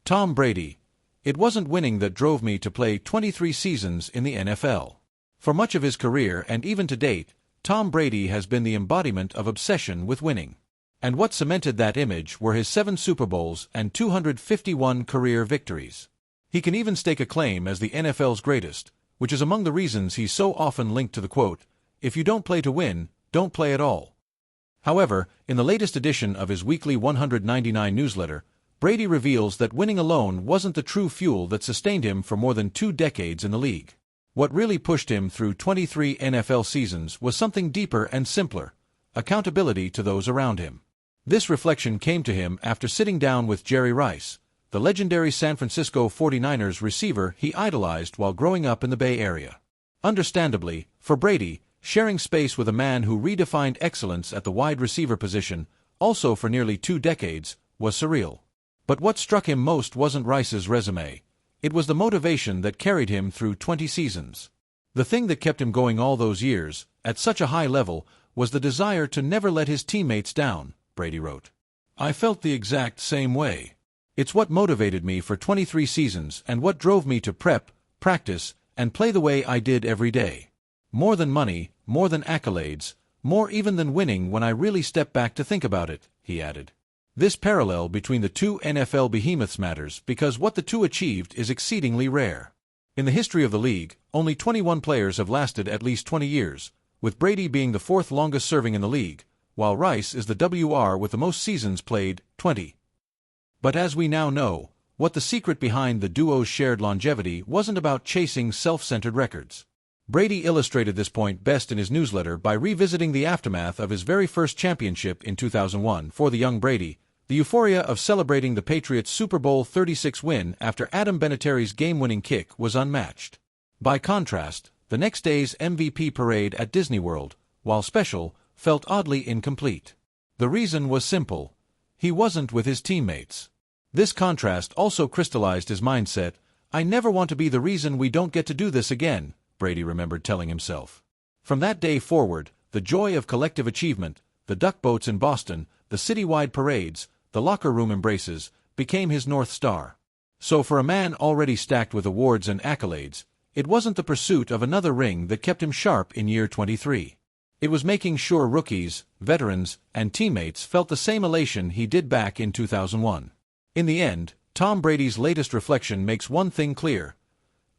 Tom Brady. It wasn't winning that drove me to play 23 seasons in the NFL. For much of his career and even to date, Tom Brady has been the embodiment of obsession with winning. And what cemented that image were his 7 Super Bowls and 251 career victories. He can even stake a claim as the NFL's greatest, which is among the reasons he's so often linked to the quote, "If you don't play to win, don't play at all." However, in the latest edition of his weekly 199 newsletter, Brady reveals that winning alone wasn't the true fuel that sustained him for more than 2 decades in the league. What really pushed him through 23 NFL seasons was something deeper and simpler: accountability to those around him. This reflection came to him after sitting down with Jerry Rice, the legendary San Francisco 49ers receiver he idolized while growing up in the Bay Area. Understandably, for Brady, sharing space with a man who redefined excellence at the wide receiver position, also for nearly 2 decades, was surreal. But what struck him most wasn't Rice's resume. It was the motivation that carried him through 20 seasons. The thing that kept him going all those years, at such a high level, was the desire to never let his teammates down, Brady wrote. "I felt the exact same way. It's what motivated me for 23 seasons and what drove me to prep, practice, and play the way I did every day. More than money, more than accolades, more even than winning when I really step back to think about it," he added. This parallel between the 2 NFL behemoths matters because what the two achieved is exceedingly rare. In the history of the league, only 21 players have lasted at least 20 years, with Brady being the 4th longest serving in the league, while Rice is the WR with the most seasons played, 20. But as we now know, what the secret behind the duo's shared longevity wasn't about chasing self-centered records. Brady illustrated this point best in his newsletter by revisiting the aftermath of his very first championship in 2001. For the young Brady, the euphoria of celebrating the Patriots' Super Bowl 36 win after Adam Vinatieri's game-winning kick was unmatched. By contrast, the next day's MVP parade at Disney World, while special, felt oddly incomplete. The reason was simple: he wasn't with his teammates. This contrast also crystallized his mindset. "I never want to be the reason we don't get to do this again," Brady remembered telling himself. From that day forward, the joy of collective achievement, the duck boats in Boston, the citywide parades, the locker room embraces, became his North Star. So for a man already stacked with awards and accolades, it wasn't the pursuit of another ring that kept him sharp in year 23. It was making sure rookies, veterans, and teammates felt the same elation he did back in 2001. In the end, Tom Brady's latest reflection makes one thing clear: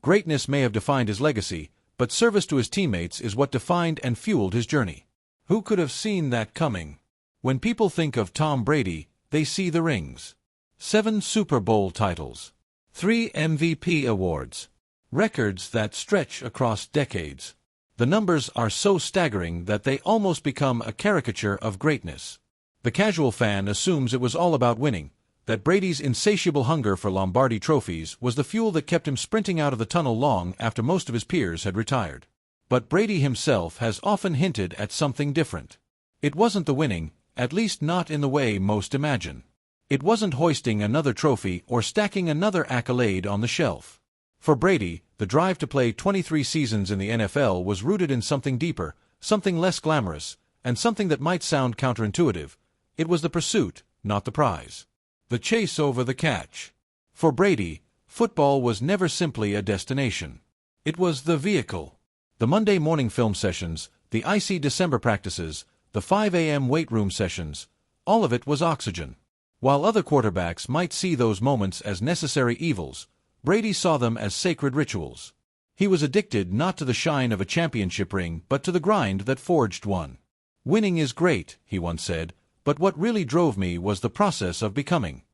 greatness may have defined his legacy, but service to his teammates is what defined and fueled his journey. Who could have seen that coming? When people think of Tom Brady, they see the rings. 7 Super Bowl titles. 3 MVP awards. Records that stretch across decades. The numbers are so staggering that they almost become a caricature of greatness. The casual fan assumes it was all about winning, that Brady's insatiable hunger for Lombardi trophies was the fuel that kept him sprinting out of the tunnel long after most of his peers had retired. But Brady himself has often hinted at something different. It wasn't the winning, at least not in the way most imagine. It wasn't hoisting another trophy or stacking another accolade on the shelf. For Brady, the drive to play 23 seasons in the NFL was rooted in something deeper, something less glamorous, and something that might sound counterintuitive. It was the pursuit, not the prize. The chase over the catch. For Brady, football was never simply a destination. It was the vehicle. The Monday morning film sessions, the icy December practices, the 5 a.m. weight room sessions, all of it was oxygen. While other quarterbacks might see those moments as necessary evils, Brady saw them as sacred rituals. He was addicted not to the shine of a championship ring but to the grind that forged one. "Winning is great," he once said, "but what really drove me was the process of becoming."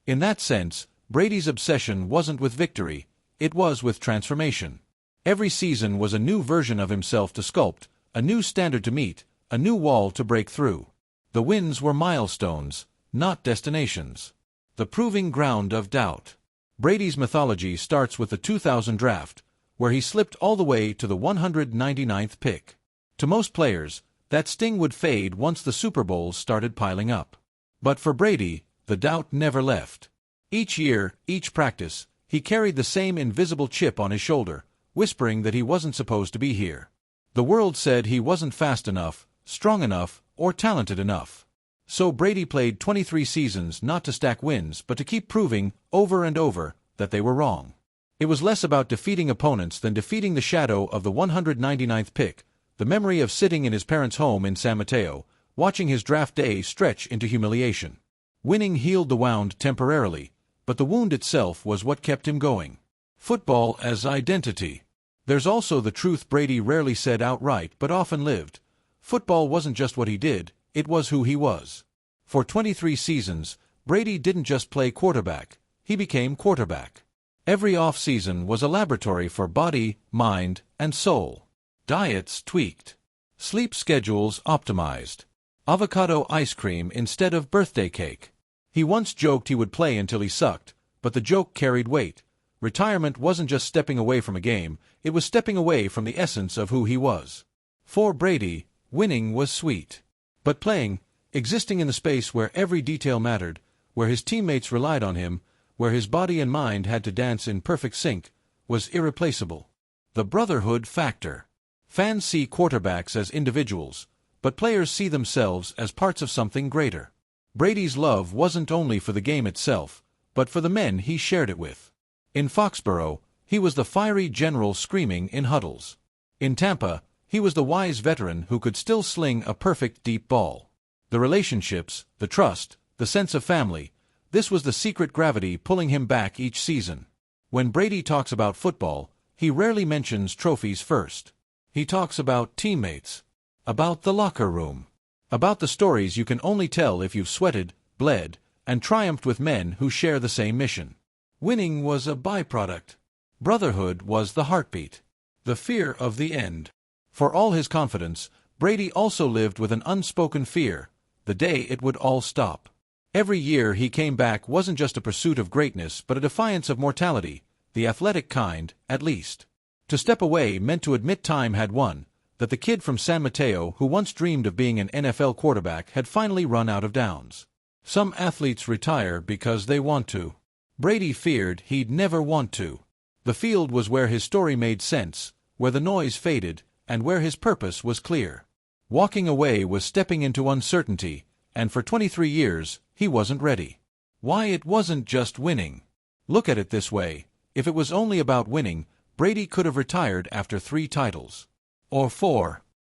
In that sense, Brady's obsession wasn't with victory, it was with transformation. Every season was a new version of himself to sculpt, a new standard to meet, a new wall to break through. The wins were milestones, not destinations. The proving ground of doubt. Brady's mythology starts with the 2000 draft, where he slipped all the way to the 199th pick. To most players, that sting would fade once the Super Bowls started piling up. But for Brady, the doubt never left. Each year, each practice, he carried the same invisible chip on his shoulder, whispering that he wasn't supposed to be here. The world said he wasn't fast enough, strong enough, or talented enough. So Brady played 23 seasons not to stack wins but to keep proving, over and over, that they were wrong. It was less about defeating opponents than defeating the shadow of the 199th pick, the memory of sitting in his parents' home in San Mateo, watching his draft day stretch into humiliation. Winning healed the wound temporarily, but the wound itself was what kept him going. Football as identity. There's also the truth Brady rarely said outright but often lived. Football wasn't just what he did, it was who he was. For 23 seasons, Brady didn't just play quarterback, he became quarterback. Every off-season was a laboratory for body, mind, and soul. Diets tweaked. Sleep schedules optimized. Avocado ice cream instead of birthday cake. He once joked he would play until he sucked, but the joke carried weight. Retirement wasn't just stepping away from a game, it was stepping away from the essence of who he was. For Brady, winning was sweet. But playing, existing in the space where every detail mattered, where his teammates relied on him, where his body and mind had to dance in perfect sync, was irreplaceable. The brotherhood factor. Fans see quarterbacks as individuals, but players see themselves as parts of something greater. Brady's love wasn't only for the game itself, but for the men he shared it with. In Foxborough, he was the fiery general screaming in huddles. In Tampa, he was the wise veteran who could still sling a perfect deep ball. The relationships, the trust, the sense of family, this was the secret gravity pulling him back each season. When Brady talks about football, he rarely mentions trophies first. He talks about teammates, about the locker room, about the stories you can only tell if you've sweated, bled, and triumphed with men who share the same mission. Winning was a byproduct. Brotherhood was the heartbeat. The fear of the end. For all his confidence, Brady also lived with an unspoken fear, the day it would all stop. Every year he came back wasn't just a pursuit of greatness but a defiance of mortality, the athletic kind, at least. To step away meant to admit time had won, that the kid from San Mateo who once dreamed of being an NFL quarterback had finally run out of downs. Some athletes retire because they want to. Brady feared he'd never want to. The field was where his story made sense, where the noise faded, and where his purpose was clear. Walking away was stepping into uncertainty, and for 23 years, he wasn't ready. Why it wasn't just winning. Look at it this way, if it was only about winning, Brady could have retired after 3 titles. Or 4.